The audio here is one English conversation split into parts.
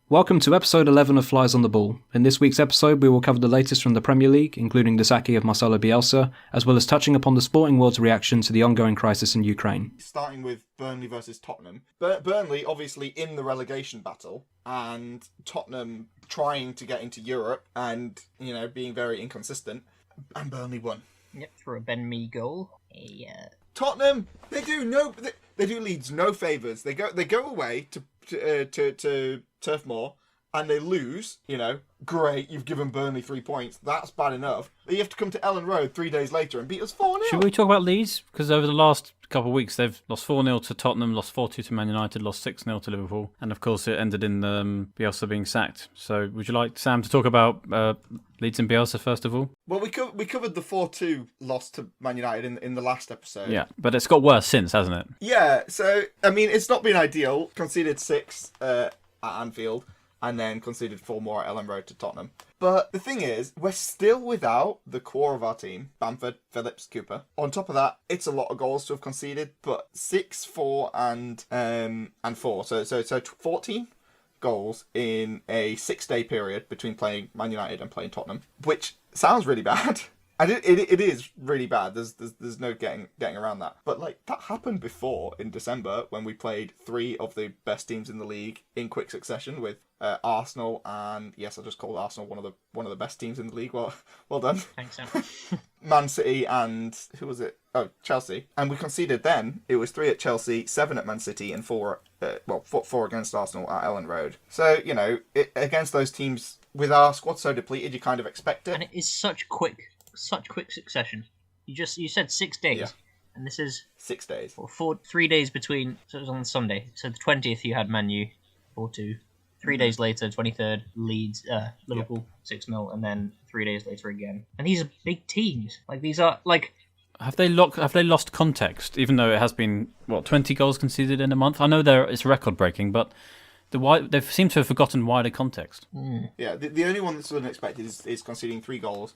Welcome to episode 11 of Flies on the Ball. In this week's episode, we will cover the latest from the Premier League, including the sacking of Marcelo Bielsa, as well as touching upon the sporting world's reaction to the ongoing crisis in Ukraine. Starting with Burnley versus Tottenham. Burnley obviously in the relegation battle, and Tottenham trying to get into Europe and, being very inconsistent, and Burnley won. Yep, through a Ben Mee goal. Tottenham, they do Leeds no favours. They go away to Turf Moor and they lose. Great, you've given Burnley 3 points. That's bad enough. You have to come to Ellen Road 3 days later and beat us 4-0. Should we talk about Leeds? Because over the last couple of weeks, they've lost 4-0 to Tottenham, lost 4-2 to Man United, lost 6-0 to Liverpool. And of course, it ended in Bielsa being sacked. So would you like, Sam, to talk about Leeds and Bielsa first of all? Well, we covered the 4-2 loss to Man United in the last episode. Yeah, but it's got worse since, hasn't it? Yeah, so, it's not been ideal. Conceded 6 at Anfield, and then conceded 4 more at Ellen Road to Tottenham. But the thing is, we're still without the core of our team, Bamford, Phillips, Cooper. On top of that, it's a lot of goals to have conceded, but 6, 4, and 4. So 14 goals in a 6-day period between playing Man United and playing Tottenham, which sounds really bad. And it is really bad. There's no getting around that. But that happened before in December when we played 3 of the best teams in the league in quick succession with Arsenal, and yes, I just called Arsenal one of the best teams in the league. Well done. Thanks, Sam. Man City and who was it? Oh, Chelsea. And we conceded then. It was 3 at Chelsea, 7 at Man City, and 4 against Arsenal at Ellen Road. So against those teams with our squad so depleted, you kind of expect it. And it is such quick succession. You said 6 days, yeah. And this is 6 days. Or 3 days between. So it was on Sunday. So the 20th you had Man U 4-2. 3 days later, 23rd, Leeds, Liverpool 6-0, and then 3 days later again. And these are big teams. These are Have they lost context? Even though it has been 20 goals conceded in a month. I know it's record breaking, but they seem to have forgotten wider context. Mm. Yeah, the only one that's unexpected is conceding 3 goals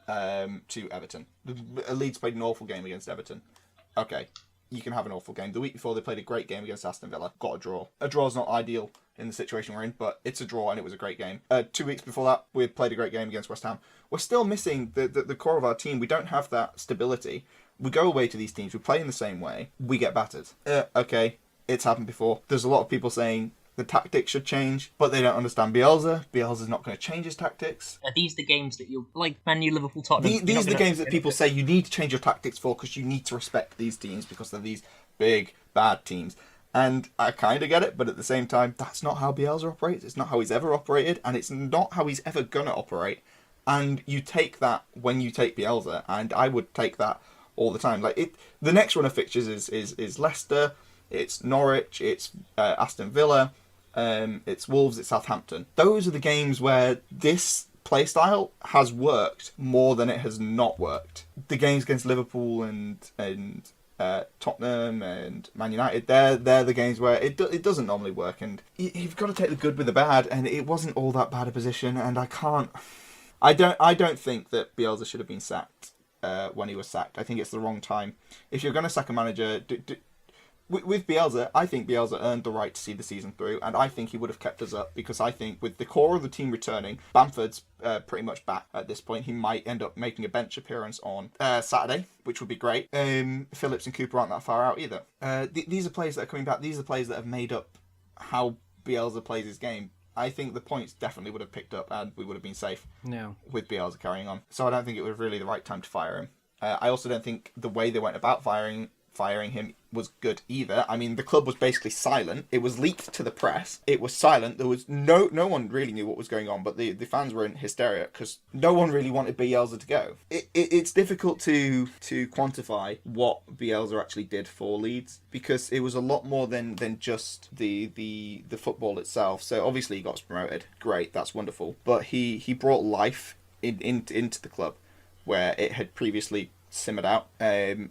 to Everton. Leeds played an awful game against Everton. Okay, you can have an awful game. The week before, they played a great game against Aston Villa. Got a draw. A draw's not ideal in the situation we're in, but it's a draw and it was a great game. 2 weeks before that, we played a great game against West Ham. We're still missing the core of our team. We don't have that stability. We go away to these teams. We play in the same way. We get battered. Okay, it's happened before. There's a lot of people saying the tactics should change, but they don't understand Bielsa. Bielsa's not going to change his tactics. Are these the games that you're Man U, Liverpool, Tottenham? These are the games that people say you need to change your tactics for because you need to respect these teams because they're these big, bad teams. And I kind of get it, but at the same time, that's not how Bielsa operates. It's not how he's ever operated, and it's not how he's ever going to operate. And you take that when you take Bielsa, and I would take that all the time. The next run of fixtures is Leicester, it's Norwich, it's Aston Villa, it's Wolves, it's Southampton. Those are the games where this playstyle has worked more than it has not worked. The games against Liverpool and Tottenham and Man United, they're the games where it doesn't normally work, and you've got to take the good with the bad, and it wasn't all that bad a position, and I don't think that Bielsa should have been sacked when he was sacked. I think it's the wrong time. If you're going to sack a manager, with Bielsa, I think Bielsa earned the right to see the season through, and I think he would have kept us up because I think with the core of the team returning, Bamford's pretty much back at this point. He might end up making a bench appearance on Saturday, which would be great. Phillips and Cooper aren't that far out either. These are players that are coming back. These are players that have made up how Bielsa plays his game. I think the points definitely would have picked up and we would have been safe with Bielsa carrying on. So I don't think it was really the right time to fire him. I also don't think the way they went about firing him was good either. I mean, the club was basically silent. It was leaked to the press. It was silent. There was no one really knew what was going on, but the fans were in hysteria because no one really wanted Bielsa to go. It's difficult to quantify what Bielsa actually did for Leeds because it was a lot more than just the football itself. So obviously he got us promoted. Great, that's wonderful. But he brought life into the club where it had previously simmered out.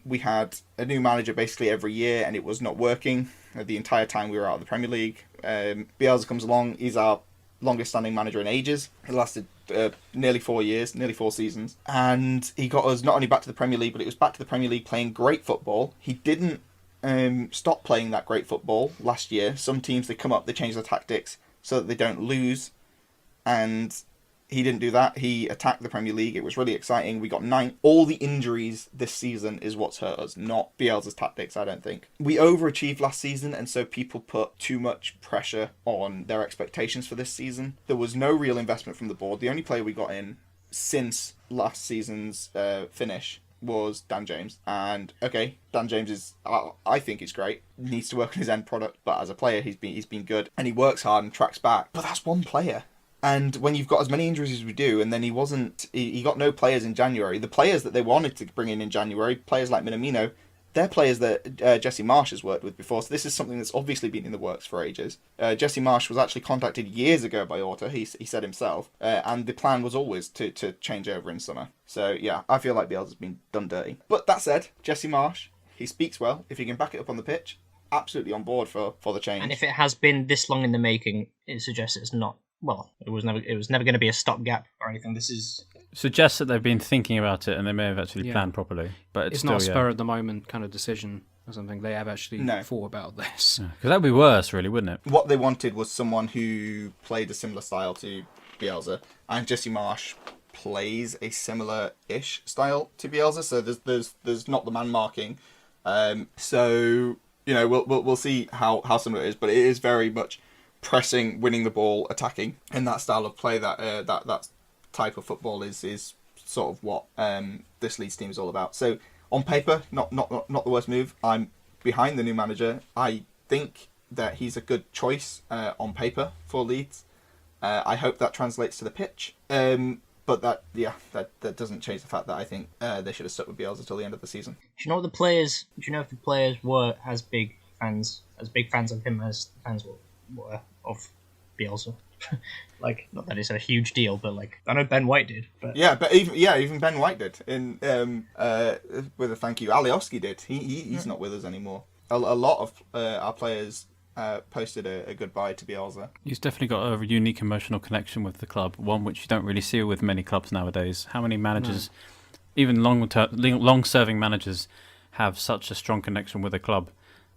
We had a new manager basically every year and it was not working the entire time we were out of the Premier League. Bielsa comes along, he's our longest standing manager in ages. He lasted nearly 4 years, nearly 4 seasons, and he got us not only back to the Premier League, but it was back to the Premier League playing great football. He didn't stop playing that great football last year. Some teams, they come up, they change their tactics so that they don't lose, and he didn't do that. He attacked the Premier League. It was really exciting. We got 9. All the injuries this season is what's hurt us, not Bielsa's tactics, I don't think. We overachieved last season, and so people put too much pressure on their expectations for this season. There was no real investment from the board. The only player we got in since last season's finish was Dan James. And okay, Dan James is, I think he's great. Needs to work on his end product, but as a player, he's been good. And he works hard and tracks back. But that's one player. And when you've got as many injuries as we do, and then he got no players in January. The players that they wanted to bring in January, players like Minamino, they're players that Jesse Marsch has worked with before. So this is something that's obviously been in the works for ages. Jesse Marsch was actually contacted years ago by Orta, he said himself. And the plan was always to change over in summer. So yeah, I feel like Bielsa's been done dirty. But that said, Jesse Marsch, he speaks well. If he can back it up on the pitch, absolutely on board for the change. And if it has been this long in the making, it suggests it's not. Well, it was never going to be a stopgap or anything. This is suggests that they've been thinking about it and they may have actually planned properly. But it's still, not a spur of the moment kind of decision or something. They have actually thought about this. Because that'd be worse, really, wouldn't it? What they wanted was someone who played a similar style to Bielsa, and Jesse Marsch plays a similar-ish style to Bielsa. So there's not the man marking. So we'll see how similar it is, but it is very much pressing, winning the ball, attacking, and that style of play, that type of football is sort of what this Leeds team is all about. So on paper, not the worst move. I'm behind the new manager. I think that he's a good choice on paper for Leeds. I hope that translates to the pitch. But that doesn't change the fact that I think they should have stuck with Bielsa till the end of the season. Do you know if the players were as big fans of him as the fans were of Bielsa? Like, not that it's a huge deal, but like, I know Ben White did. But even Ben White did. In with a thank you, Alioski did. He's not with us anymore. A lot of our players posted a goodbye to Bielsa. He's definitely got a unique emotional connection with the club, one which you don't really see with many clubs nowadays. How many managers, even long-serving managers, have such a strong connection with a club?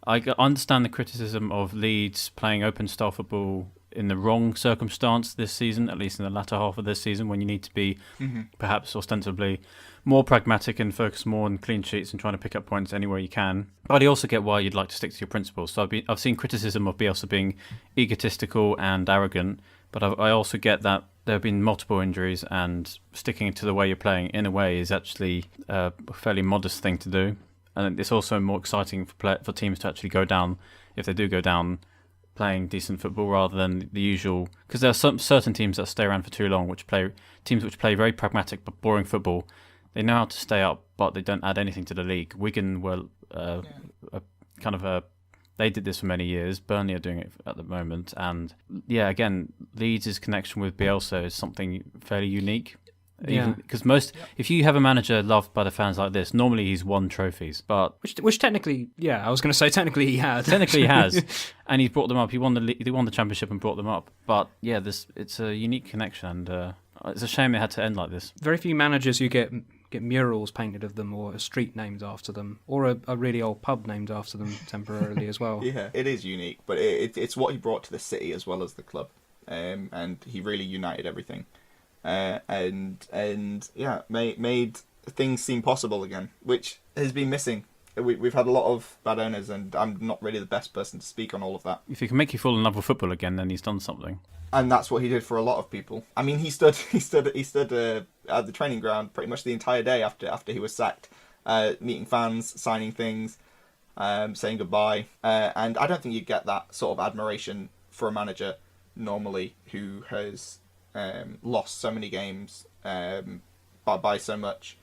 I understand the criticism of Leeds playing open-style football in the wrong circumstance this season, at least in the latter half of this season, when you need to be perhaps ostensibly more pragmatic and focus more on clean sheets and trying to pick up points anywhere you can. But I also get why you'd like to stick to your principles. So I've seen criticism of Bielsa being egotistical and arrogant, but I also get that there have been multiple injuries, and sticking to the way you're playing in a way is actually a fairly modest thing to do. And it's also more exciting for teams to actually go down, if they do go down, playing decent football rather than the usual. Because there are some certain teams that stay around for too long, teams which play very pragmatic but boring football. They know how to stay up, but they don't add anything to the league. Wigan were they did this for many years. Burnley are doing it at the moment, and again, Leeds' connection with Bielsa is something fairly unique. Because if you have a manager loved by the fans like this, normally he's won trophies, but which technically, I was going to say technically he has. Technically he has, and he's brought them up. He won the championship and brought them up. But it's a unique connection, and it's a shame it had to end like this. Very few managers you get murals painted of them, or a street named after them, or a really old pub named after them temporarily as well. Yeah, it is unique, but it's what he brought to the city as well as the club, and he really united everything. Made things seem possible again, which has been missing. We've had a lot of bad owners, and I'm not really the best person to speak on all of that. If he can make you fall in love with football again, then he's done something. And that's what he did for a lot of people. I mean, he stood at the training ground pretty much the entire day after he was sacked, meeting fans, signing things, saying goodbye. And I don't think you get that sort of admiration for a manager normally who has lost so many games by so much.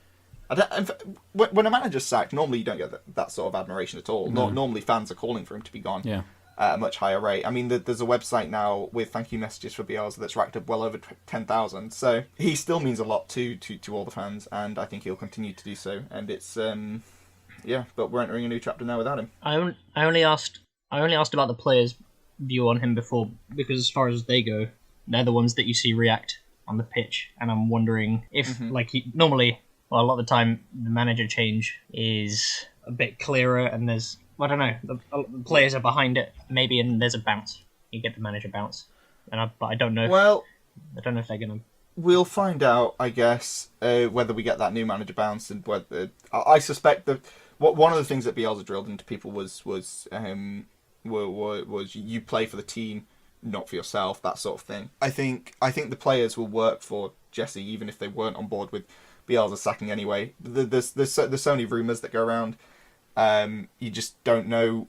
When a manager's sacked, normally you don't get that sort of admiration at all. No. Normally fans are calling for him to be gone at a much higher rate. I mean, there's a website now with thank you messages for Bielsa that's racked up well over 10,000. So he still means a lot to all the fans, and I think he'll continue to do so. And it's but we're entering a new chapter now without him. I only asked about the players' view on him before, because as far as they go, they're the ones that you see react on the pitch, and I'm wondering if, Mm-hmm. normally, well, a lot of the time, the manager change is a bit clearer, and there's, I don't know, the players are behind it, maybe, and there's a bounce. You get the manager bounce, but I don't know. Well, I don't know if they're gonna. we'll find out, I guess, whether we get that new manager bounce, and whether I suspect that one of the things that Bielsa drilled into people was you play for the team, not for yourself, that sort of thing. I think the players will work for Jesse even if they weren't on board with Bielsa sacking anyway. There's so many rumours that go around. You just don't know.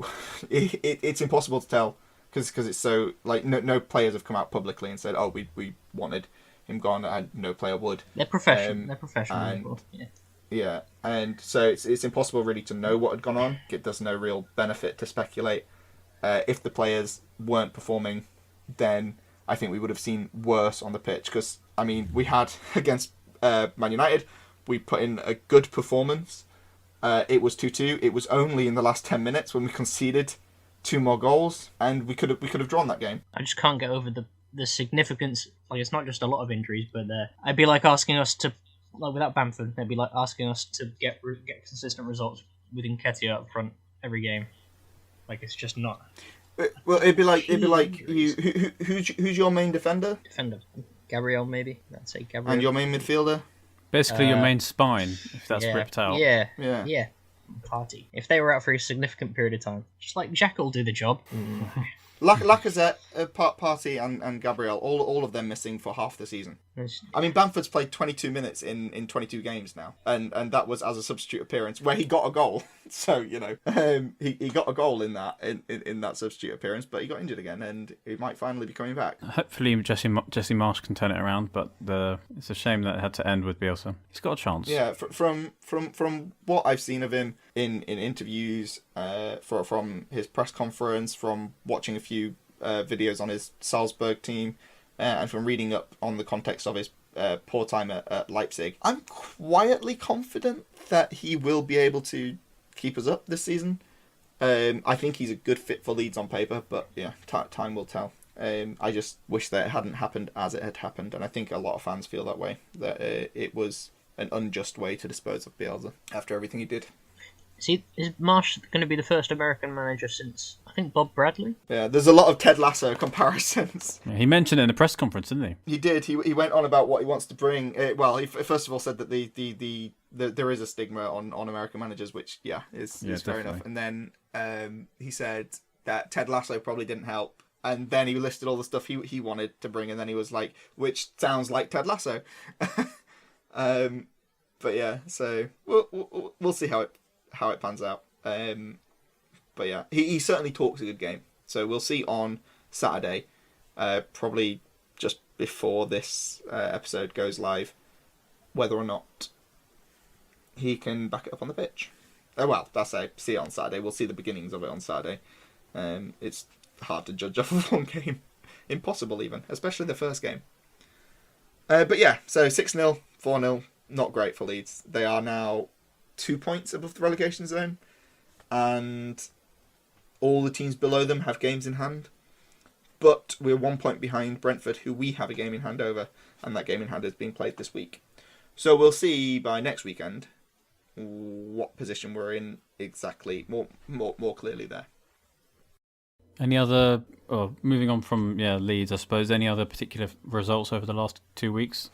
It's impossible to tell because it's so like no players have come out publicly and said, oh, we wanted him gone, and no player would. They're professional. They're professional. And, yeah, and so it's impossible really to know what had gone on. There's no real benefit to speculate. If the players weren't performing, then I think we would have seen worse on the pitch. Because, I mean, we had against Man United, we put in a good performance. It was 2-2. It was only in the last 10 minutes when we conceded 2 more goals, and we could have drawn that game. I just can't get over the significance. Like, it's not just a lot of injuries, but I'd be like asking us to, like, without Bamford, they'd be like asking us to get consistent results with Nketiah up front every game. Like, it's just not. Well, it'd be like you. Who's your main defender? Defender, Gabriel, maybe. I'd say Gabriel. And your main midfielder? Basically, your main spine, if that's ripped out. Yeah. Party. If they were out for a significant period of time, just like Jack will do the job. Lacazette, Partey, and Gabriel, all of them missing for half the season. I mean, Bamford's played 22 minutes in 22 games now, and that was as a substitute appearance where he got a goal. So he got a goal in that substitute appearance, but he got injured again, and he might finally be coming back. Hopefully, Jesse Marsch can turn it around, but it's a shame that it had to end with Bielsa. He's got a chance. Yeah, from what I've seen of him in interviews, from his press conference, from watching a few videos on his Salzburg team, and from reading up on the context of his poor time at Leipzig, I'm quietly confident that he will be able to keep us up this season. I think he's a good fit for Leeds on paper, but yeah, time will tell. I just wish that it hadn't happened as it had happened, and I think a lot of fans feel that way, that it was an unjust way to dispose of Bielsa after everything he did. Is Marsch going to be the first American manager since, I think, Bob Bradley? Yeah, there's a lot of Ted Lasso comparisons. Yeah, he mentioned it in a press conference, didn't he? He did. He went on about what he wants to bring. He first of all said that there is a stigma on American managers, which is fair enough. And then he said that Ted Lasso probably didn't help. And then he listed all the stuff he wanted to bring, and then he was like, which sounds like Ted Lasso. But yeah, so we'll see how it pans out. But yeah, he certainly talks a good game. So we'll see on Saturday, probably just before this episode goes live, whether or not he can back it up on the pitch. See it on Saturday. We'll see the beginnings of it on Saturday. It's hard to judge off of one game. Impossible even, especially the first game. But yeah, so 6-0, 4-0, not great for Leeds. They are now 2 points above the relegation zone, and all the teams below them have games in hand. But we're 1 point behind Brentford, who we have a game in hand over, and that game in hand is being played this week. So we'll see by next weekend what position we're in exactly, more clearly there. Any other, moving on from Leeds, I suppose, any other particular results over the last 2 weeks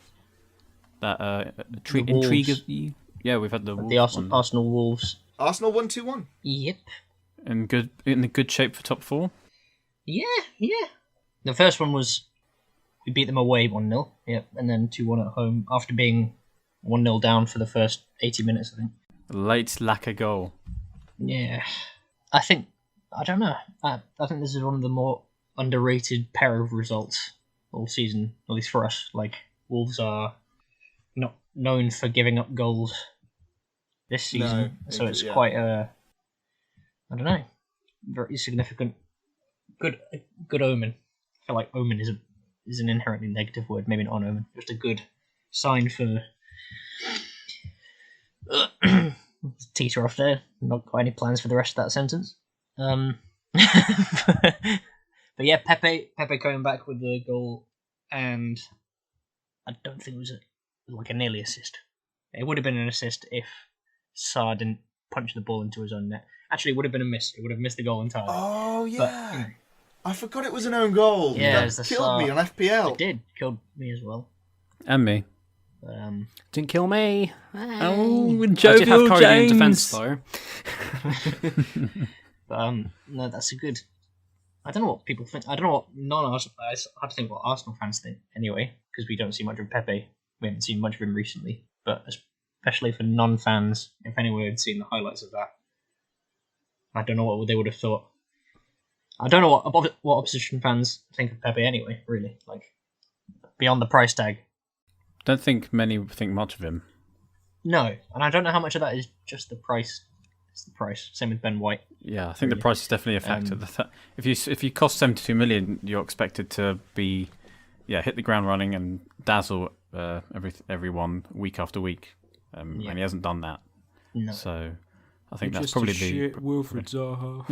that intrigue you? Yeah, we've had the Arsenal Wolves. Arsenal won 2-1. Yep. In good shape for top 4? Yeah. The first one was we beat them away 1-0. Yep, and then 2-1 at home after being 1-0 down for the first 80 minutes, I think. Late lack a goal. Yeah. I don't know. I think this is one of the more underrated pair of results all season, at least for us. Like, Wolves are not known for giving up goals this season, so it's quite I don't know, very significant. Good omen. I feel like omen is an inherently negative word, maybe not an omen, just a good sign for teeter off there. Not got any plans for the rest of that sentence. But yeah, Pepe coming back with the goal, and I don't think it was like a nearly assist. It would have been an assist if Sarr didn't punch the ball into his own net. Actually, it would have been a miss. It would have missed the goal entirely. Oh, yeah. But, I forgot it was an own goal. Yeah, That killed me on FPL. It did. Killed me as well. And me. Didn't kill me. Oh, I did have jovial Curry in James. defence though. But no, that's a good. I don't know what people think. I don't know what non-Arsenal. It's hard to think what Arsenal fans think anyway, because we don't see much of Pepe. We haven't seen much of him recently. But especially for non-fans, if anyone had seen the highlights of that, I don't know what they would have thought. I don't know what opposition fans think of Pepe anyway. Really, like beyond the price tag. Don't think many think much of him. No, and I don't know how much of that is just the price. It's the price. Same with Ben White. Yeah, I think the price is definitely a factor. If you cost 72 million, you're expected to be, hit the ground running and dazzle everyone week after week, and he hasn't done that. No. So I think that's Just probably a shit Wilfred Zaha.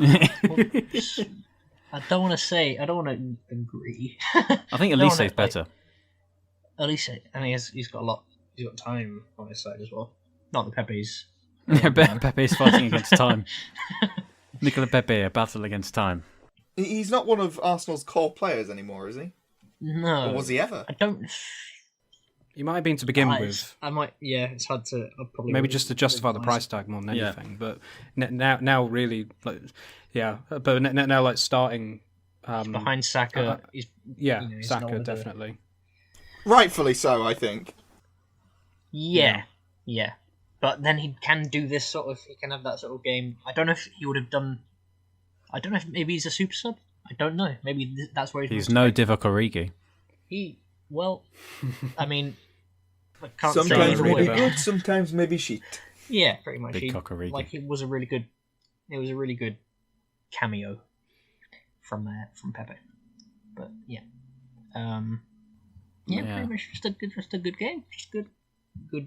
I don't want to agree. I think Elise is better. Elise, and he's got a lot. He's got time on his side as well. Not the Pepe's. Pepe's fighting against time. Nicola Pepe, a battle against time. He's not one of Arsenal's core players anymore, is he? No. Or was he ever? I don't. He might have been to begin with. I might. Yeah, it's hard to. Probably Maybe just to justify the price tag more than anything. But now really, like, But now like starting. He's behind Saka. He's Saka definitely. Rightfully so, I think. Yeah. But then he can do this sort of. He can have that sort of game. I don't know if he would have done. I don't know if maybe he's a super sub. I don't know. Maybe that's where he's no Divock Origi. I mean, I can't sometimes say maybe good, sometimes maybe shit. Yeah, pretty much. Big cock Origi. Like it was a really good cameo from Pepe. But pretty much just a good game. Just good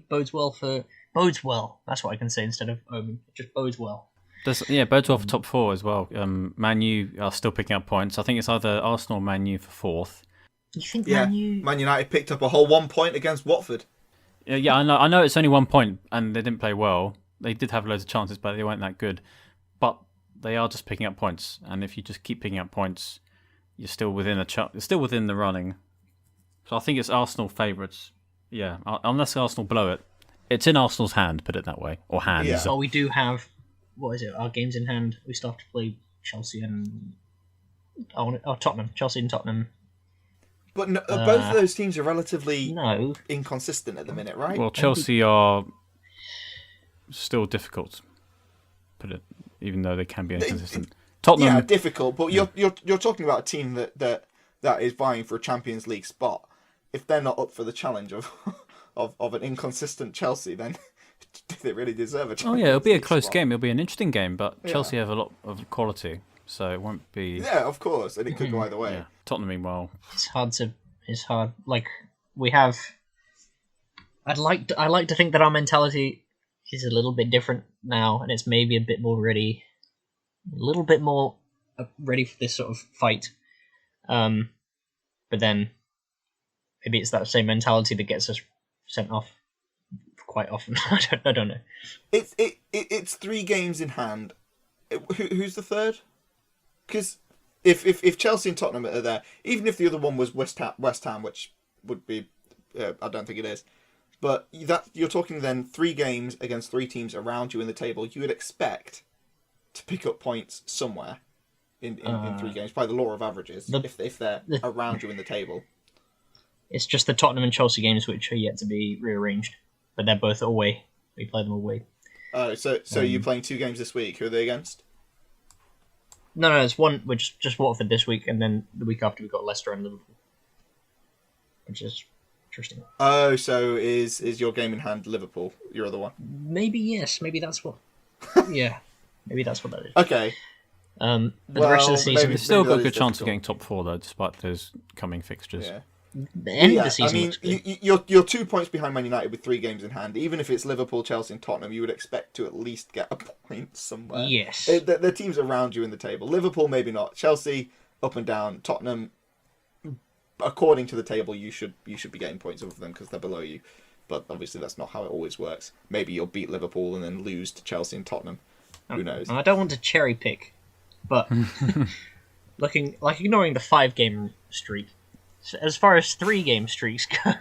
bodes well. That's what I can say instead of omen. It just bodes well. Bodes well for top four as well. Man U are still picking up points. I think it's either Arsenal or Man U for fourth. You think Man United picked up a whole 1 point against Watford. Yeah, I know it's only 1 point and they didn't play well. They did have loads of chances, but they weren't that good. But they are just picking up points, and if you just keep picking up points, you're still within you're still within the running. So I think it's Arsenal favourites. Yeah, unless Arsenal blow it. It's in Arsenal's hand, put it that way. Or hands. Yeah. Well, we do have, what is it, our games in hand. We still have to play Chelsea and... Tottenham. Chelsea and Tottenham. But both of those teams are relatively inconsistent at the minute, right? Well, Chelsea are still difficult, put it, even though they can be inconsistent. Tottenham... Yeah, difficult, but you're talking about a team that is vying for a Champions League spot. If they're not up for the challenge of an inconsistent Chelsea, then do they really deserve a Champions League it'll be a close spot? game. It'll be an interesting game, but Chelsea have a lot of quality, so it won't be... Yeah, of course, and it could go either way. Yeah. Tottenham, meanwhile... It's hard. Like, we have... I like to think that our mentality is a little bit different now, and it's maybe a bit more ready... A little bit more ready for this sort of fight. But then... Maybe it's that same mentality that gets us sent off quite often. I don't know. It's 3 games in hand. Who's the third? Because if Chelsea and Tottenham are there, even if the other one was West Ham, which would be, I don't think it is, but you're talking then 3 games against 3 teams around you in the table. You would expect to pick up points somewhere in 3 games by the law of averages if they're around you in the table. It's just the Tottenham and Chelsea games which are yet to be rearranged, but they're both away. We play them away. Oh, so you're playing 2 games this week. Who are they against? No, it's one. Which just Watford this week, and then the week after we've got Leicester and Liverpool, which is interesting. Oh, so is your game in hand Liverpool? Your other one? Maybe yes. Maybe that's what. Yeah, maybe that's what that is. Okay. But the rest of the season, They've still got a good chance of getting top 4 though, despite those coming fixtures. Yeah. the end of the season. I mean, you're 2 points behind Man United with 3 games in hand. Even if it's Liverpool, Chelsea, and Tottenham, you would expect to at least get a point somewhere. Yes. The teams around you in the table. Liverpool, maybe not. Chelsea, up and down. Tottenham, according to the table, you should be getting points over them because they're below you. But obviously, that's not how it always works. Maybe you'll beat Liverpool and then lose to Chelsea and Tottenham. Who knows? And I don't want to cherry pick, but ignoring the 5-game streak, as far as 3-game streaks go,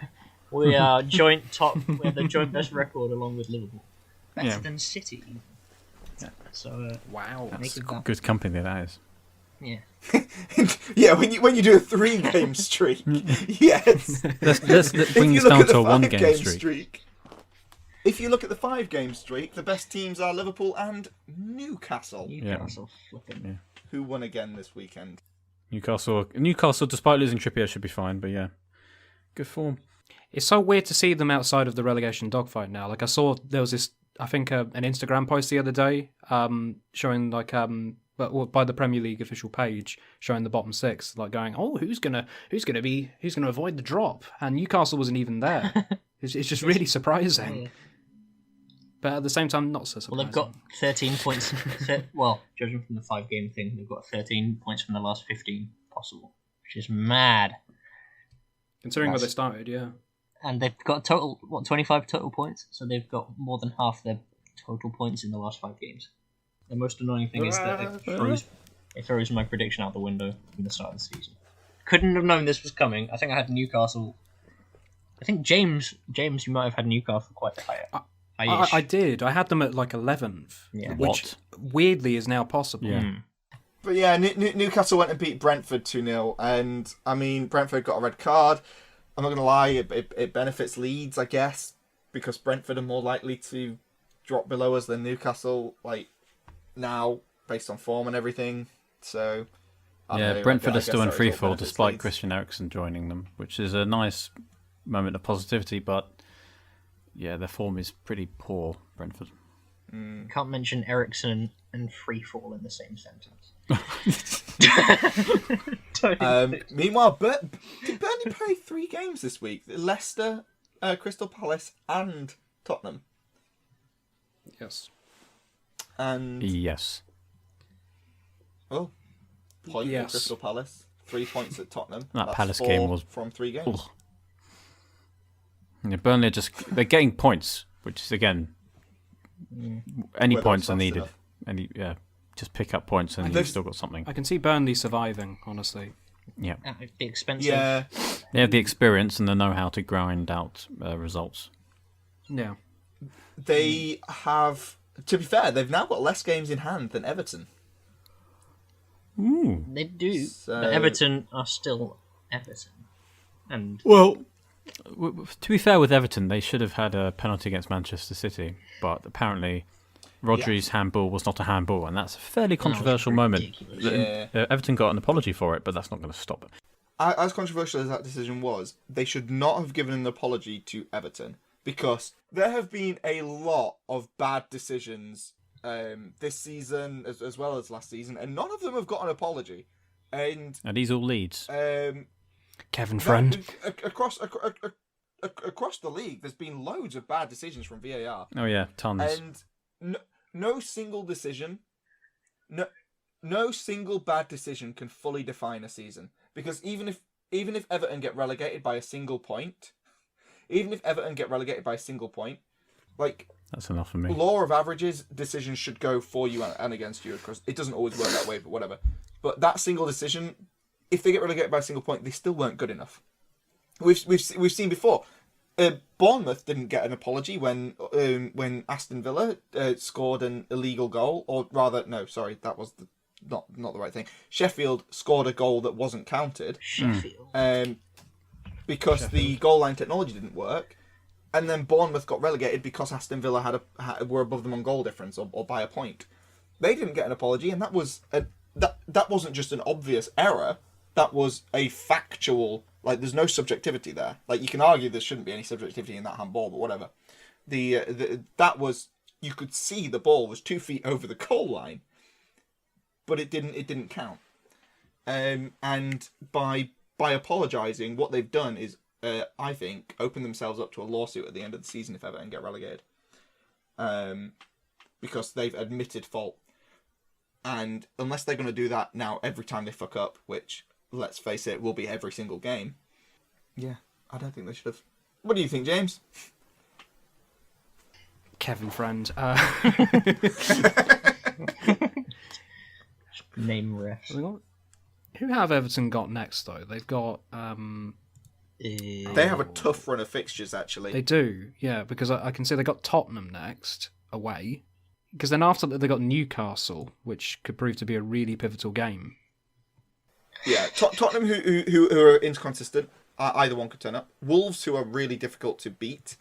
we are joint top. We have the joint best record along with Liverpool, better than City. Yeah. So wow, that's good company that is. Yeah. Yeah, when you do a 3-game streak, yes. Let's bring this down to a 1-game streak. If you look at the 5-game streak, the best teams are Liverpool and Newcastle. Who won again this weekend? Newcastle, despite losing Trippier, should be fine. But yeah, good form. It's so weird to see them outside of the relegation dogfight now. Like I saw there was this, I think, an Instagram post the other day, showing like but by the Premier League official page, showing the bottom 6, like going, oh, who's gonna avoid the drop? And Newcastle wasn't even there. It's just really surprising. Yeah. But at the same time, not so surprising. Well, they've got 13 points. Well, judging from the 5-game thing, they've got 13 points from the last 15 possible, which is mad. Considering where they started, yeah. And they've got total 25 total points, so they've got more than half their total points in the last 5 games. The most annoying thing is that it throws my prediction out the window from the start of the season. Couldn't have known this was coming. I think I had Newcastle. I think James, you might have had Newcastle quite high. I did. I had them at like 11th, which weirdly is now possible. Yeah. But yeah, Newcastle went and beat Brentford 2-0, and I mean Brentford got a red card. I'm not going to lie, it benefits Leeds, I guess, because Brentford are more likely to drop below us than Newcastle, like now, based on form and everything. So Brentford are still in freefall despite Christian Eriksen joining them, which is a nice moment of positivity, but yeah, their form is pretty poor, Brentford. Can't mention Eriksen and freefall in the same sentence. Meanwhile, did Burnley play 3 games this week? Leicester, Crystal Palace, and Tottenham. Yes. And yes. Oh, point at Crystal Palace, 3 points at Tottenham. That Palace game was from 3 games. Yeah, Burnley they're getting points, which is again any Whether points are it's needed. Just pick up points and you've still got something. I can see Burnley surviving, honestly. Yeah. It'd be expensive. Yeah. They have the experience and the know-how to grind out results. Yeah. They have, to be fair, they've now got less games in hand than Everton. Ooh. They do, So... but Everton are still Everton. And well, to be fair with Everton, they should have had a penalty against Manchester City, but apparently Rodri's handball was not a handball, and that's a fairly controversial moment. Yeah. Everton got an apology for it, but that's not going to stop it. As controversial as that decision was, they should not have given an apology to Everton, because there have been a lot of bad decisions this season as well as last season, and none of them have got an apology. And Are these all Leeds? Kevin Friend. Across the league, there's been loads of bad decisions from VAR. Oh yeah, tons. And no single decision, no single bad decision can fully define a season. Because even if Everton get relegated by a single point, like, that's enough for me. Law of averages, decisions should go for you and against you. Of course, it doesn't always work that way, but whatever. But that single decision, if they get relegated by a single point, they still weren't good enough. We've seen before. Bournemouth didn't get an apology when Aston Villa scored an illegal goal, or rather, no, sorry, that was not the right thing. Sheffield scored a goal that wasn't counted. Because the goal line technology didn't work, and then Bournemouth got relegated because Aston Villa were above them on goal difference or by a point. They didn't get an apology, and that wasn't just an obvious error. That was a factual. Like, there's no subjectivity there. Like, you can argue there shouldn't be any subjectivity in that handball, but whatever. That was, you could see the ball was 2 feet over the goal line, but it didn't count. And by apologising, what they've done is, I think, open themselves up to a lawsuit at the end of the season if Everton get relegated, because they've admitted fault. And unless they're going to do that now every time they fuck up, which, let's face it, will be every single game, Yeah, I don't think they should have. What do you think, James? Kevin Friend. Name refs. Who have Everton got next though? They've got. They have a tough run of fixtures, actually. They do, yeah, because I can see they got Tottenham next away. Because then after that they got Newcastle, which could prove to be a really pivotal game. Yeah, Tottenham, who are inconsistent. Either one could turn up. Wolves, who are really difficult to beat.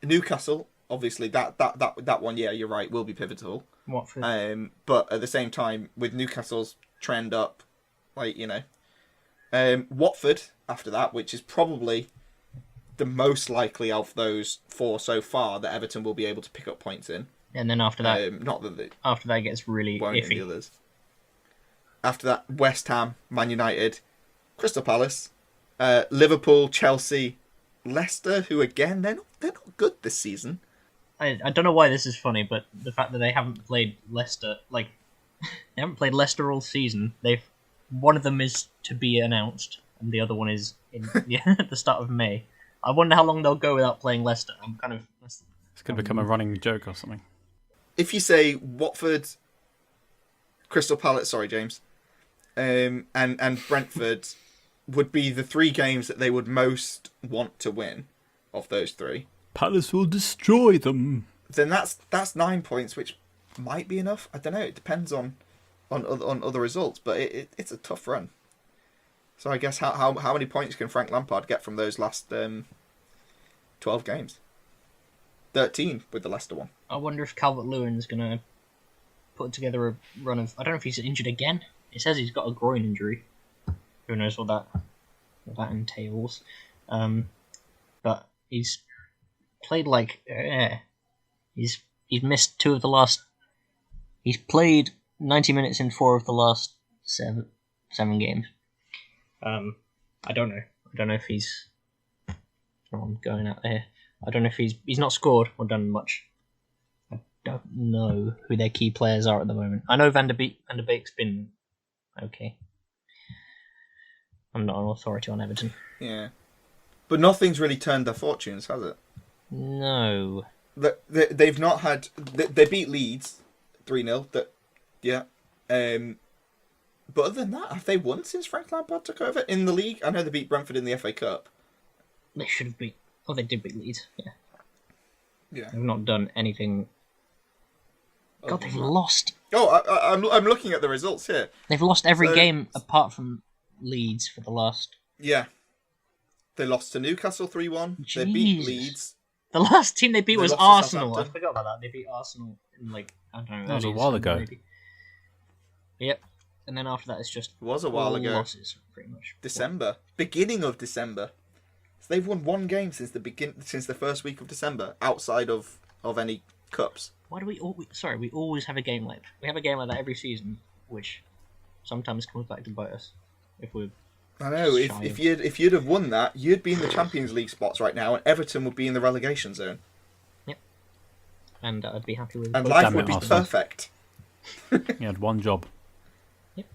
Newcastle, obviously, that one, yeah, you're right, will be pivotal. Watford. But at the same time, with Newcastle's trend up, like, you know. Watford, after that, which is probably the most likely of those four so far that Everton will be able to pick up points in. And then after that, not that they after that gets really won't in iffy. the others. After that, West Ham, Man United, Crystal Palace, Liverpool, Chelsea, Leicester, who again they're not good this season. I don't know why this is funny, but the fact that they haven't played Leicester, like they haven't played Leicester all season. One of them is to be announced, and the other one is in at the start of May. I wonder how long they'll go without playing Leicester. It's going to become a running joke or something. If you say Watford, Crystal Palace, sorry James, and Brentford would be the three games that they would most want to win of those three. Palace will destroy them. Then that's 9 points, which might be enough. I don't know. It depends on other results, but it's a tough run. So I guess how many points can Frank Lampard get from those last 12 games? 13 with the Leicester one. I wonder if Calvert-Lewin's going to put together a run of... I don't know if he's injured again. It says he's got a groin injury. Who knows what that entails. But he's played he's missed two of the last... He's played 90 minutes in 4 of the last seven games. I don't know. I don't know if he's... I'm going out there. I don't know if he's not scored or done much. I don't know who their key players are at the moment. I know Van der Beek's been okay. I'm not an authority on Everton. Yeah. But nothing's really turned their fortunes, has it? No. They've not had... They beat Leeds 3-0. Yeah. But other than that, have they won since Frank Lampard took over in the league? I know they beat Brentford in the FA Cup. They should have beat... Oh, they did beat Leeds. Yeah. Yeah. They've not done anything... God, they've lost. Oh, I'm looking at the results here. They've lost every game apart from Leeds for the last... Yeah. They lost to Newcastle 3-1. They beat Leeds. The last team they beat was lost to Arsenal. I Southampton. forgot about that. They beat Arsenal in, I don't know. That was a early while December, ago. maybe. Yep. And then after that, it's just... It was a while all ago. losses, pretty much. December. Beginning of December. So they've won one game since the first week of December, outside of any cups. Why do we always have a game like that. We have a game like that every season, which sometimes comes back to bite us if we're... I know. If you'd have won that, you'd be in the Champions League spots right now, and Everton would be in the relegation zone. Yep. And I'd be happy with... And both. life Damn would it, be Arsenal. perfect. He had one job. Yep.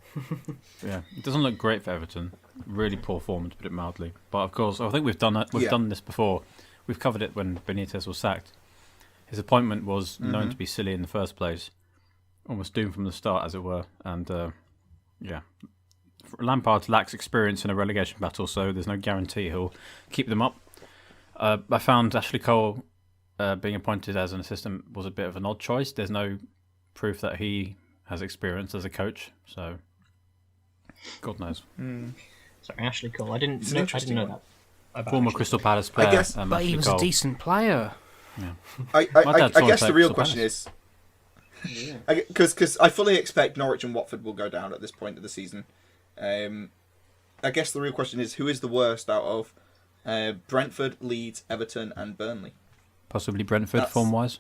Yeah, it doesn't look great for Everton. Really poor form, to put it mildly. But of course, I think we've done it. We've done this before. We've covered it when Benitez was sacked. His appointment was known to be silly in the first place, almost doomed from the start, as it were. And yeah, Lampard lacks experience in a relegation battle, so there's no guarantee he'll keep them up. I found Ashley Cole being appointed as an assistant was a bit of an odd choice. There's no proof that he has experience as a coach, so God knows. Sorry, Ashley Cole. I didn't It's an know interesting that. one. About Former Ashley Crystal Palace player. guess- But Ashley he was Cole. a decent player. Yeah. I My dad guess saw the real Crystal question is... Palace. Because I fully expect Norwich and Watford will go down at this point of the season. I guess the real question is, who is the worst out of Brentford, Leeds, Everton and Burnley? Possibly Brentford, That's- form-wise.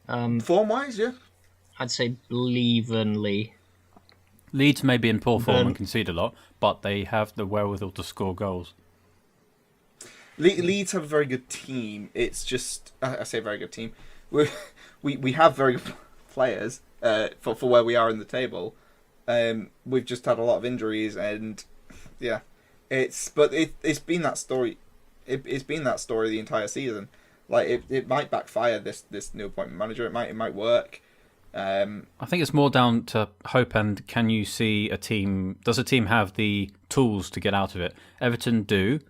Form-wise, yeah. I'd say Believingly. Leeds may be in poor form Burn- and concede a lot, but they have the wherewithal to score goals. Leeds have a very good team. It's just... I say very good team. We have very good players for where we are in the table. We've just had a lot of injuries and... Yeah. It's been that story. It's been that story the entire season. Like it might backfire this new appointment manager. It might work. I think it's more down to hope and can you see a team? Does a team have the tools to get out of it? Everton do.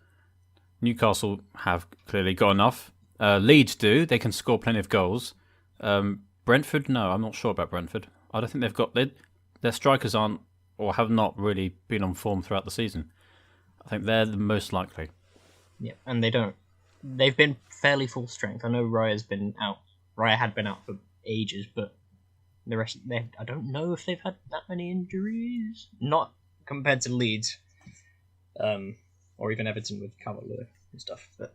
Newcastle have clearly got enough. Leeds do. They can score plenty of goals. Brentford, no, I'm not sure about Brentford. I don't think they've got their strikers aren't or have not really been on form throughout the season. I think they're the most likely. Yeah, and they don't. They've been fairly full strength. I know Raya's been out. Raya had been out for ages, but the rest, I don't know if they've had that many injuries. Not compared to Leeds, or even Everton with Calvert-Lewin and stuff. But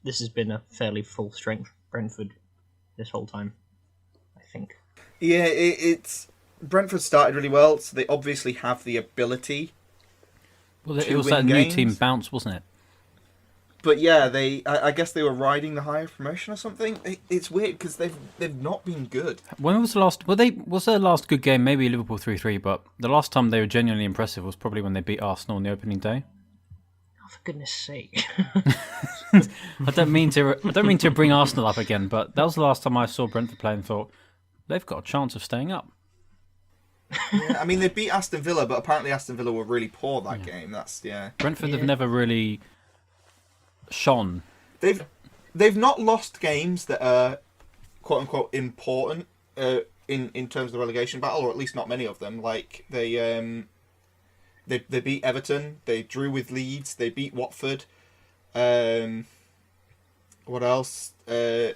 this has been a fairly full strength Brentford this whole time, I think. Yeah, it's Brentford started really well, so they obviously have the ability. Well, it was that new team bounce, wasn't it? But yeah, I guess they were riding the high of promotion or something. It's weird because they've not been good. When was the last? Was their last good game? Maybe Liverpool 3-3, but the last time they were genuinely impressive was probably when they beat Arsenal on the opening day. Oh, for goodness sake! I don't mean to bring Arsenal up again, but that was the last time I saw Brentford play and thought they've got a chance of staying up. Yeah, I mean they beat Aston Villa, but apparently Aston Villa were really poor that game. Brentford have never really shone. They've not lost games that are quote unquote important in terms of the relegation battle, or at least not many of them. Like they beat Everton, they drew with Leeds, they beat Watford. What else? Then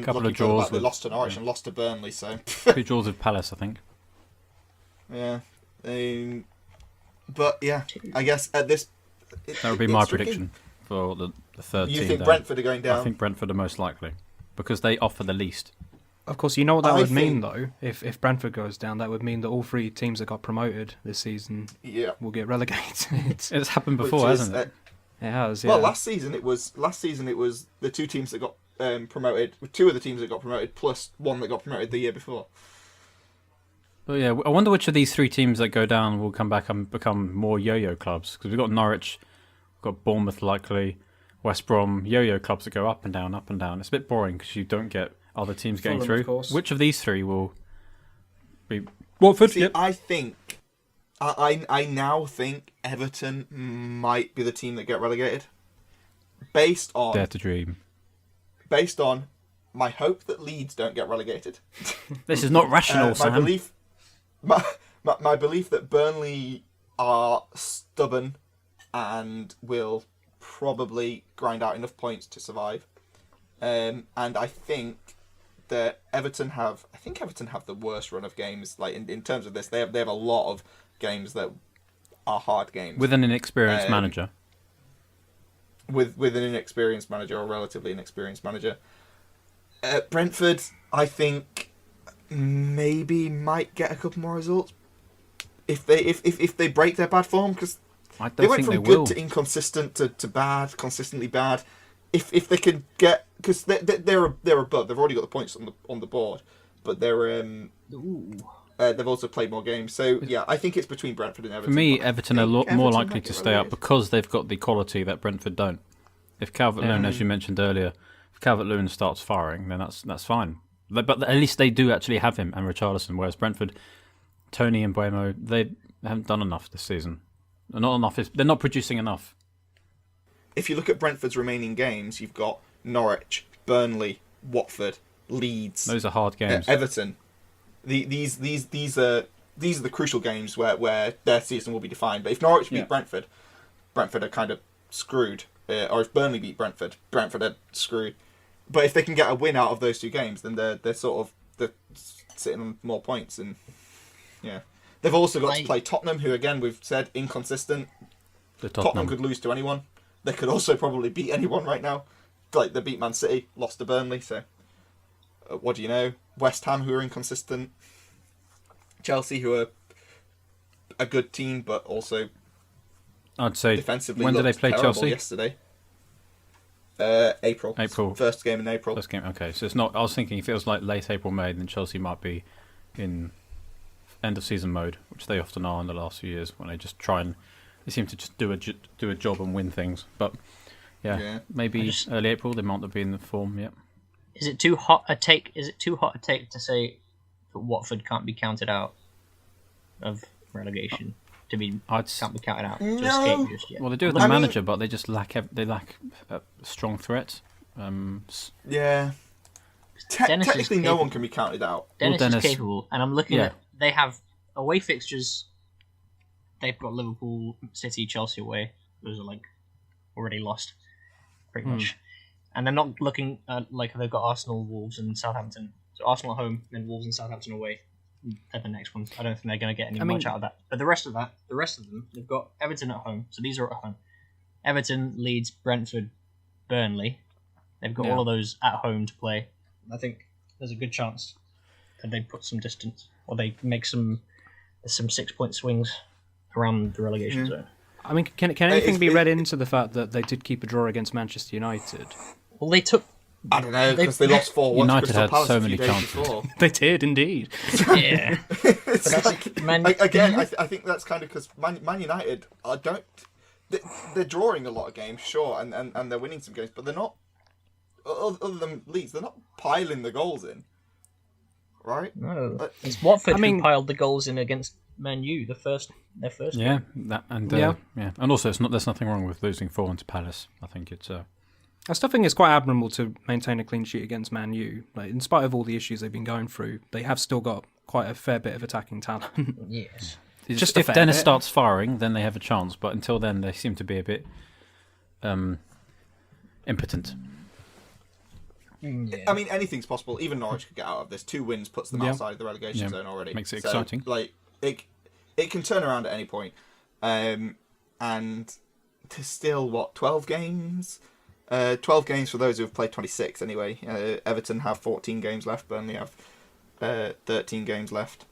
Couple of draws. They lost to Norwich and lost to Burnley. So 2 draws with Palace, I think. Yeah, but yeah, I guess at this. That would be my prediction for the third team. You think Brentford are going down? I think Brentford are most likely because they offer the least. Of course, you know what that would mean, though? If Brentford goes down, that would mean that all 3 teams that got promoted this season will get relegated. It's happened before, hasn't it? It has, yeah. Well, last season it was the 2 teams that got promoted, 2 of the teams that got promoted, plus 1 that got promoted the year before. But yeah, I wonder which of these 3 teams that go down will come back and become more yo-yo clubs. Because we've got Norwich, we've got Bournemouth likely, West Brom, yo-yo clubs that go up and down, up and down. It's a bit boring because you don't get other teams getting Fulham, through. of course. Which of these 3 will be Watford? See, I think, I now think Everton might be the team that get relegated. Based on... Dare to dream. Based on my hope that Leeds don't get relegated. This is not rational, Sam. My belief that Burnley are stubborn and will probably grind out enough points to survive. And I think that Everton have the worst run of games. Like in terms of this, they have a lot of games that are hard games. With an inexperienced manager. With an inexperienced manager or relatively inexperienced manager. Brentford, I think, maybe might get a couple more results if they break their bad form, because they went from good to inconsistent to bad, consistently bad. If they can get, because they're above, they've already got the points on the board, but they've also played more games. So yeah, I think it's between Brentford and Everton. For me, Everton are a lot more likely to stay up because they've got the quality that Brentford don't. If Calvert-Lewin, as you mentioned earlier, if Calvert-Lewin starts firing, then that's fine. But at least they do actually have him and Richarlison, whereas Brentford, Tony and Buemo, they haven't done enough this season. Not enough. They're not producing enough. If you look at Brentford's remaining games, you've got Norwich, Burnley, Watford, Leeds. Those are hard games. Everton. These are the crucial games where their season will be defined. But if Norwich beat Brentford are kind of screwed. Or if Burnley beat Brentford are screwed. But if they can get a win out of those 2 games, then they're sitting on more points, and yeah, they've also got to play Tottenham, who again we've said inconsistent. Tottenham could lose to anyone. They could also probably beat anyone right now. Like they beat Man City, lost to Burnley. So what do you know? West Ham, who are inconsistent. Chelsea, who are a good team, but also I'd say defensively. When did they play Chelsea? Yesterday. April. First game in April. First game. Okay, so it's not. I was thinking if it was like late April, May, then Chelsea might be in end of season mode, which they often are in the last few years when they just try and They seem to just do a job and win things. But Yeah. maybe early April they might not be in the form yet. Is it too hot a take? Is it too hot a take to say that Watford can't be counted out of relegation? Can't be counted out to escape just yet. Well, they do with the manager, but they just lack a strong threat. Yeah. Technically, no one can be counted out. Dennis Dennis is capable, and I'm looking at. They have away fixtures. They've got Liverpool, City, Chelsea away. Those are like already lost, pretty much. And they're not looking like they've got Arsenal, Wolves, and Southampton. So Arsenal at home, then Wolves and Southampton away. They're the next ones. I don't think they're going to get much out of that. But the rest of them, they've got Everton at home. So these are at home. Everton, Leeds, Brentford, Burnley. They've got all of those at home to play. I think there's a good chance that they put some distance, or they make some 6-point swings around the relegation zone. I mean, can anything be read into the fact that they did keep a draw against Manchester United? Well, they took. I don't know, because they lost 4-1 United to Crystal had Palace so a few many days chances. before. They did indeed. Yeah. It's like, again, I think that's kind of because Man United they're drawing a lot of games, sure, and they're winning some games, but they're not. Other than Leeds, they're not piling the goals in, right? No, it's Watford who piled the goals in against Man U, their first. Yeah, and also there's nothing wrong with losing 4-1 to Palace. I think it's. I still think it's quite admirable to maintain a clean sheet against Man U. Like, in spite of all the issues they've been going through, they have still got quite a fair bit of attacking talent. Yes. Just if Dennis starts firing, then they have a chance. But until then, they seem to be a bit impotent. Yeah. I mean, anything's possible. Even Norwich could get out of this. 2 wins puts them outside of the relegation zone already. Makes it exciting. Like it can turn around at any point. And there's still 12 games. 12 games for those who have played 26 anyway. Everton have 14 games left. Burnley have 13 games left.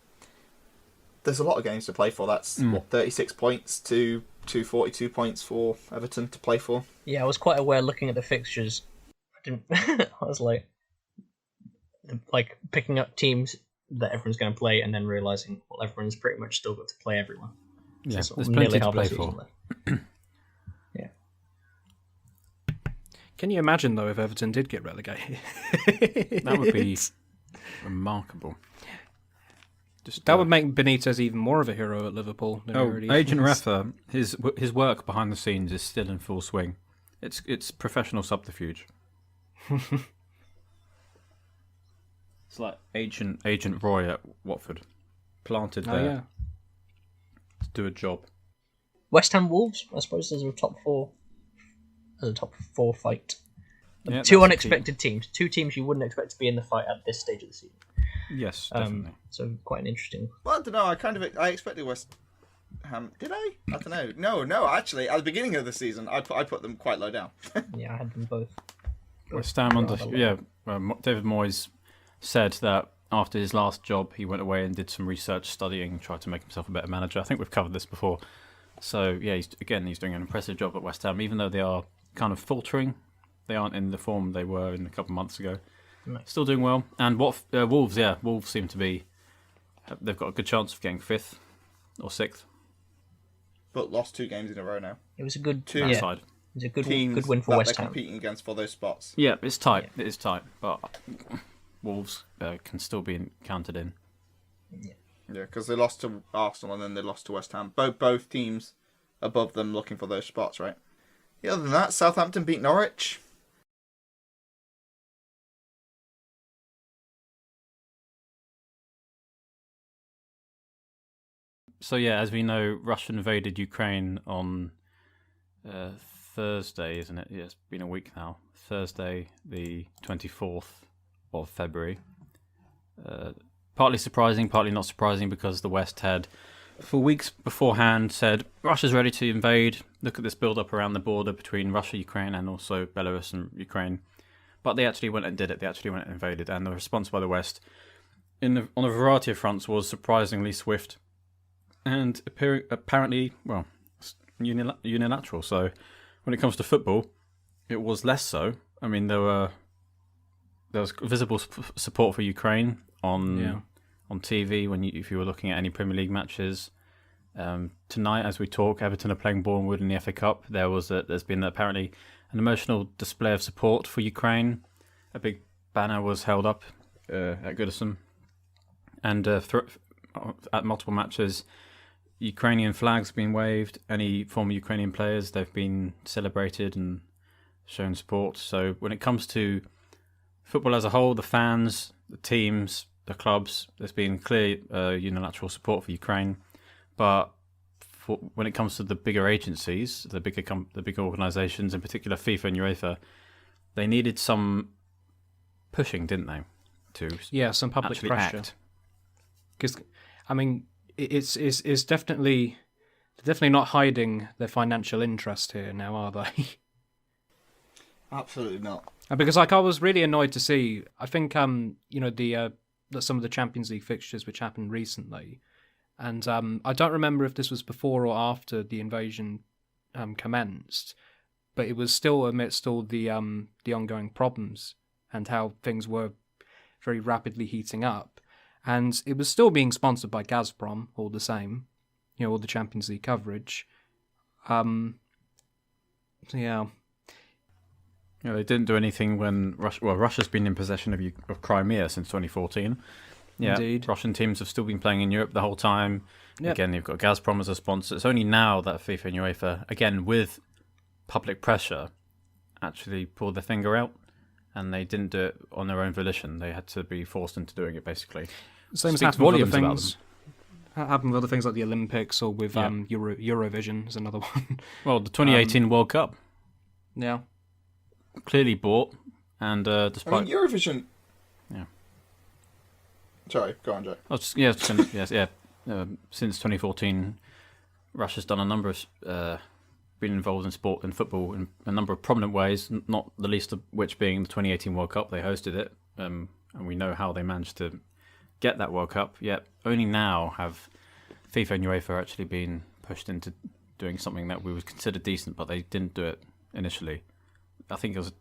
There's a lot of games to play for. That's 36 points to 42 points for Everton to play for. Yeah, I was quite aware looking at the fixtures. I was like picking up teams that everyone's going to play, and then realizing everyone's pretty much still got to play everyone. Yeah, so there's plenty to play for. Yeah. Can you imagine though if Everton did get relegated? That would be remarkable. That would make Benitez even more of a hero at Liverpool. Agent Rafa, his work behind the scenes is still in full swing. It's professional subterfuge. It's like Agent Roy at Watford, planted there to do a job. West Ham Wolves, I suppose there's a top four fight. Yeah, 2 unexpected teams, 2 teams you wouldn't expect to be in the fight at this stage of the season. Yes, definitely. So quite an interesting. Well, I don't know. I expected West Ham. Did I? I don't know. No. Actually, at the beginning of the season, I put them quite low down. Yeah, I had them both. West Ham David Moyes said that after his last job, he went away and did some research, studying, tried to make himself a better manager. I think we've covered this before. So yeah, he's doing an impressive job at West Ham, even though they are kind of faltering. They aren't in the form they were in a couple of months ago. No. Still doing well. And Wolves seem to be. They've got a good chance of getting 5th or 6th. But lost 2 games in a row now. It was a good side. It was a good win for West Ham. They're competing against for those spots. Yeah, it's tight. Yeah. It is tight, but Wolves can still be counted in. Yeah, because they lost to Arsenal and then they lost to West Ham. Both teams above them looking for those spots, right? Yeah, other than that, Southampton beat Norwich. So yeah, as we know, Russia invaded Ukraine on Thursday, isn't it? Yeah, it's been a week now. Thursday, the 24th of February. Partly surprising, partly not surprising, because the West had, for weeks beforehand, said Russia's ready to invade. Look at this build-up around the border between Russia, Ukraine, and also Belarus and Ukraine. But they actually went and did it. They actually went and invaded, and the response by the West, on a variety of fronts, was surprisingly swift. And apparently, unilateral. So when it comes to football, it was less so. I mean, there was visible support for Ukraine on TV if you were looking at any Premier League matches. Tonight, as we talk, Everton are playing Bournemouth in the FA Cup. There's been apparently an emotional display of support for Ukraine. A big banner was held up at Goodison, and at multiple matches, Ukrainian flags have been waved. Any former Ukrainian players, they've been celebrated and shown support. So when it comes to football as a whole, the fans, the teams, the clubs, there's been clear unilateral support for Ukraine. But when it comes to the bigger agencies, the bigger organisations, in particular FIFA and UEFA, they needed some pushing, didn't they? To some public actually pressure. act. Because, I mean, it's definitely not hiding their financial interest here now, are they? Absolutely not. Because I was really annoyed to see. I think some of the Champions League fixtures which happened recently, and I don't remember if this was before or after the invasion commenced, but it was still amidst all the ongoing problems and how things were very rapidly heating up. And it was still being sponsored by Gazprom, all the same, all the Champions League coverage. Yeah. Yeah, they didn't do anything when Russia's been in possession of Crimea since 2014. Yeah, Indeed. Russian teams have still been playing in Europe the whole time. Yep. Again, you've got Gazprom as a sponsor. It's only now that FIFA and UEFA, again, with public pressure, actually pulled their finger out. And they didn't do it on their own volition. They had to be forced into doing it, basically. Same as Speak happened with other volumes things. Happened with other things like the Olympics or with Eurovision is another one. Well, the 2018 World Cup. Yeah. Clearly bought, and despite... I mean, Eurovision... Yeah. Sorry, go on, Joe. Since 2014, Russia's done a number of... been involved in sport and football in a number of prominent ways, not the least of which being the 2018 World Cup. They hosted it, and we know how they managed to get that World Cup, yet only now have FIFA and UEFA actually been pushed into doing something that we would consider decent, but they didn't do it initially. I think it was...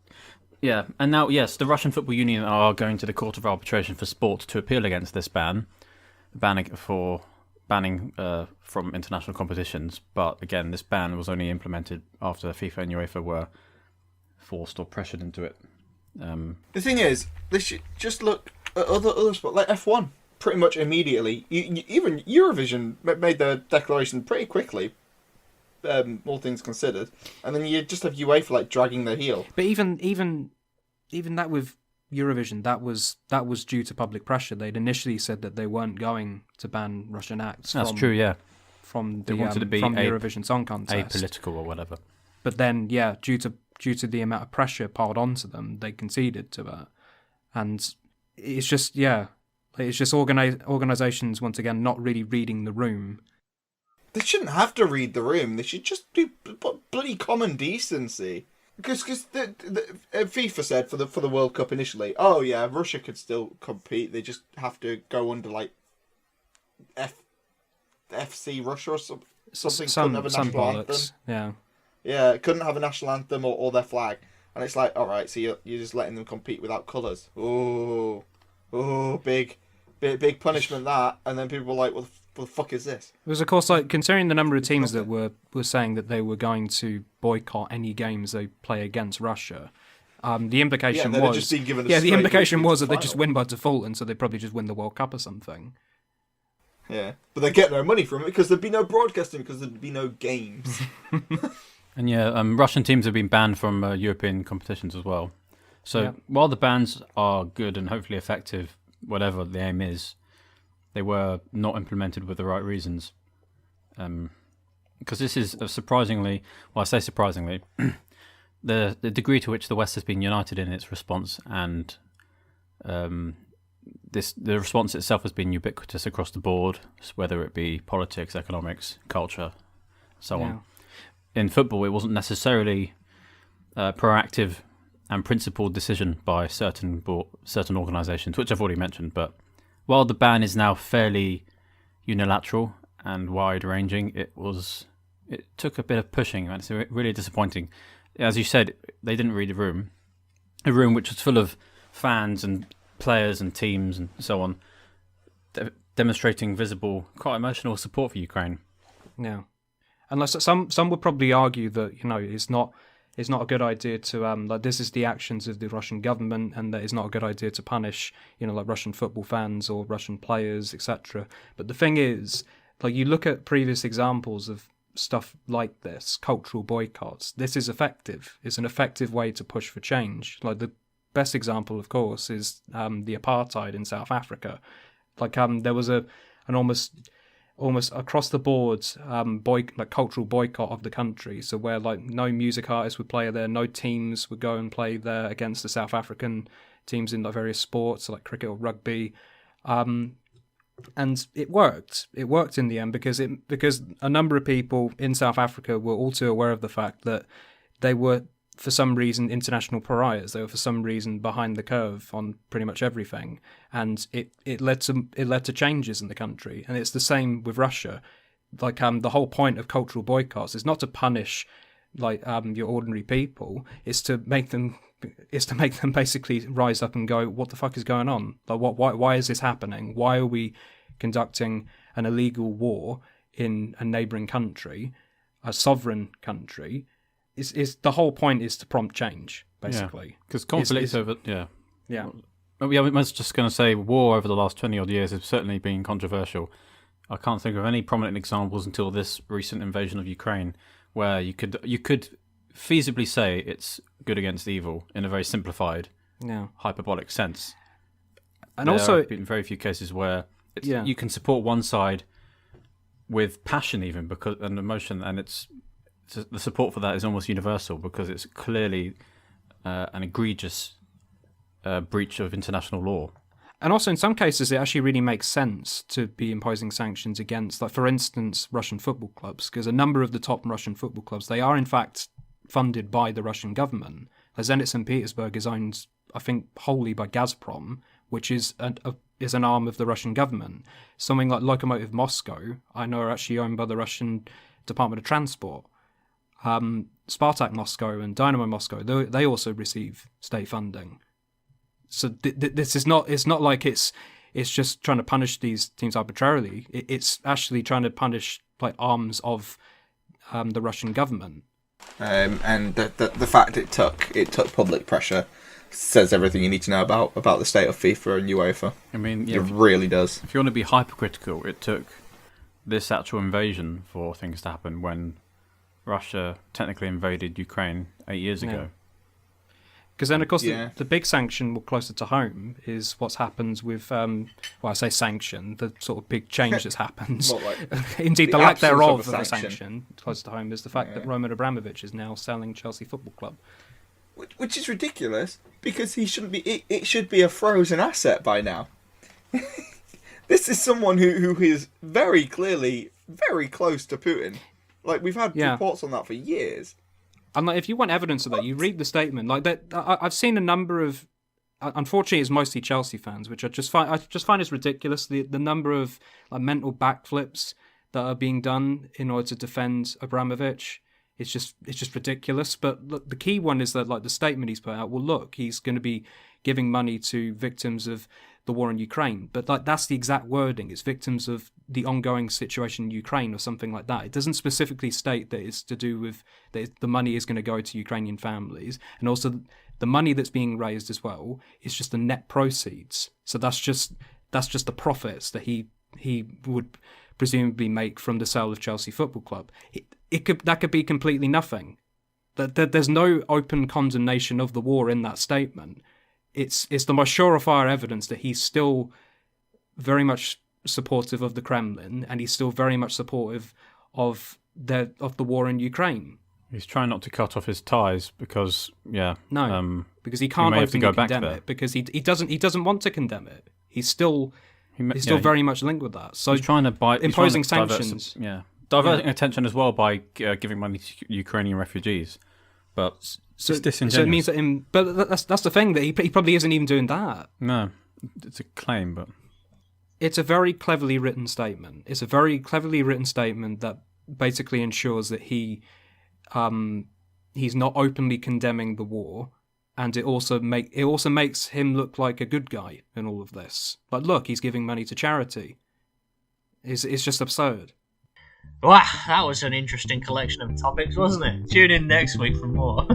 Yeah, and now, yes, the Russian Football Union are going to the Court of Arbitration for Sport to appeal against this banning from international competitions. But again, this ban was only implemented after FIFA and UEFA were forced or pressured into it. The thing is, they should just look at other sports, like F1, pretty much immediately. Even Eurovision made their declaration pretty quickly, all things considered. And then you just have UEFA like dragging their heel. But even that with Eurovision, that was due to public pressure. They'd initially said that they weren't going to ban Russian acts. That's true, yeah. From They wanted to be from the Eurovision Song Contest. Apolitical or whatever. But then, yeah, due to the amount of pressure piled onto them, they conceded to that. And it's just, organisations, once again, not really reading the room. They shouldn't have to read the room. They should just do bloody common decency. Because the FIFA said for the World Cup initially, oh yeah, Russia could still compete. They just have to go under like FC Russia or something. Couldn't have a some national anthem. Yeah. Yeah, couldn't have a national anthem or their flag. And it's like, all right, so you're just letting them compete without colours. Oh, big punishment that. And then people were like, what the fuck is this? It was, of course, like considering the number of teams that were saying that they were going to boycott any games they play against Russia. The implication was just been given the implication was that they final. just win by default, and so they probably just win the World Cup or something. Yeah, but they get no money from it because there'd be no broadcasting because there'd be no games. And yeah, Russian teams have been banned from European competitions as well. So while the bans are good and hopefully effective, whatever the aim is, they were not implemented with the right reasons. Because this is surprisingly, well, I say surprisingly, the degree to which the West has been united in its response, and the response itself has been ubiquitous across the board, whether it be politics, economics, culture, so on. In football, it wasn't necessarily a proactive and principled decision by certain organisations, which I've already mentioned, but while the ban is now fairly unilateral and wide-ranging, it took a bit of pushing, and it's really disappointing. As you said, they didn't read a room which was full of fans and players and teams and so on, demonstrating visible, quite emotional support for Ukraine. Yeah, unless some would probably argue that it's not a good idea to like this is the actions of the Russian government, and that it's not a good idea to punish like Russian football fans or Russian players, etc. But the thing is, like you look at previous examples of stuff like this, cultural boycotts. This is effective. It's an effective way to push for change. Like the best example, of course, is the apartheid in South Africa. Like there was an almost across the board cultural boycott of the country. So where like no music artists would play there, no teams would go and play there against the South African teams in like various sports like cricket or rugby. And it worked. It worked in the end because a number of people in South Africa were all too aware of the fact that they were, for some reason, international pariahs. They were for some reason behind the curve on pretty much everything, and it led to changes in the country. And it's the same with Russia. Like the whole point of cultural boycotts is not to punish like your ordinary people. It's to make them basically rise up and go, what the fuck is going on? Like why is this happening? Why are we conducting an illegal war in a neighbouring country, a sovereign country? Is the whole point is to prompt change, basically. Because conflicts over yeah. I was just going to say, war over the last 20 odd years has certainly been controversial. I can't think of any prominent examples until this recent invasion of Ukraine where you could feasibly say it's good against evil in a very simplified, hyperbolic sense. And there also, have been very few cases where you can support one side with passion, even because and emotion, and the support for that is almost universal because it's clearly an egregious breach of international law. And also, in some cases, it actually really makes sense to be imposing sanctions against, like, for instance, Russian football clubs, because a number of the top Russian football clubs, they are, in fact, funded by the Russian government. Zenit St. Petersburg is owned, I think, wholly by Gazprom, which is an arm of the Russian government. Something like Lokomotiv Moscow, I know, are actually owned by the Russian Department of Transport. Spartak Moscow and Dynamo Moscow, they also receive state funding. So this is not. It's not like it's just trying to punish these teams arbitrarily. It's actually trying to punish like arms of the Russian government. And the fact it took public pressure says everything you need to know about the state of FIFA and UEFA. I mean, it really does. If you want to be hypercritical, it took this actual invasion for things to happen when Russia technically invaded Ukraine 8 years ago. Because then, of course, the big sanction closer to home is what's happened with, I say sanction, the sort of big change that's happened. Indeed, the lack thereof of a sanction closer to home is the fact that Roman Abramovich is now selling Chelsea Football Club. Which is ridiculous, because he shouldn't be. It should be a frozen asset by now. This is someone who is very clearly very close to Putin. Like, we've had reports on that for years. And like, if you want evidence of that, you read the statement. Like that, I've seen a number of. Unfortunately, it's mostly Chelsea fans, which I just find is ridiculous. The number of like mental backflips that are being done in order to defend Abramovich, it's just ridiculous. But look, the key one is that like the statement he's put out. Well, look, he's going to be giving money to victims of the war in Ukraine, but like that's the exact wording. It's victims of the ongoing situation in Ukraine or something like that. It doesn't specifically state that it's to do with that the money is going to go to Ukrainian families, and also the money that's being raised as well is just the net proceeds. So that's just the profits that he would presumably make from the sale of Chelsea Football Club. That could be completely nothing. That there's no open condemnation of the war in that statement. It's the most surefire evidence that he's still very much supportive of the Kremlin, and he's still very much supportive of the war in Ukraine. He's trying not to cut off his ties because because he can't openly condemn it because he doesn't want to condemn it. He's still very much linked with that. So he's trying to imposing sanctions, diverting attention as well by giving money to Ukrainian refugees, but. So it means that but that's the thing, that he probably isn't even doing that. No, it's a claim, but it's a very cleverly written statement. It's a very cleverly written statement that basically ensures that he's not openly condemning the war, and it also makes him look like a good guy in all of this. Like, look, he's giving money to charity. It's just absurd. Wow, that was an interesting collection of topics, wasn't it? Tune in next week for more.